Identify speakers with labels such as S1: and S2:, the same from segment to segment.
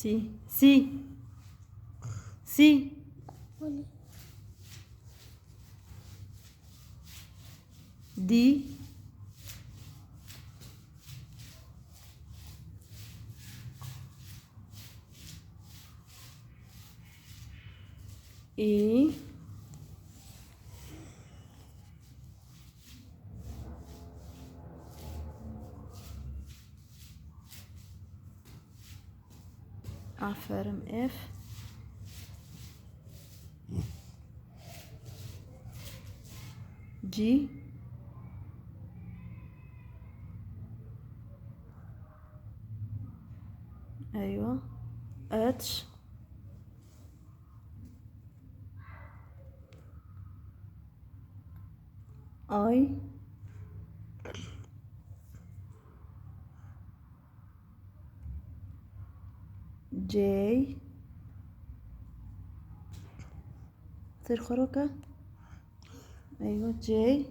S1: سي سي سي دي اي aferin F G ايوه H I J تصير خروكة ايوه جي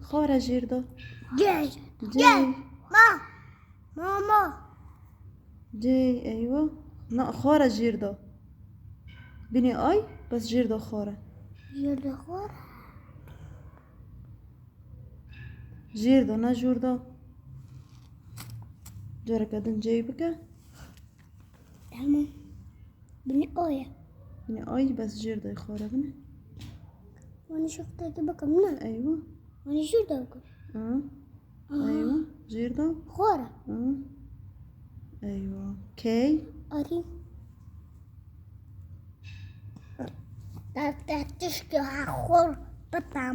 S1: خورة جيردو
S2: جاي ماما
S1: جي ايوه لا خورة جيردو بني اي بس جيردو خورة
S2: يلا
S1: جيردو نا جوردو جرى كدن جي بك
S2: تمام بني اويا
S1: بني اي بس جيردو خورة بني
S2: وانا شفت اجيبك منها
S1: ايوه
S2: وانا شو دوك
S1: ايوه جيردو
S2: خورة
S1: ايوه كي
S2: اري تشكي خور بطعم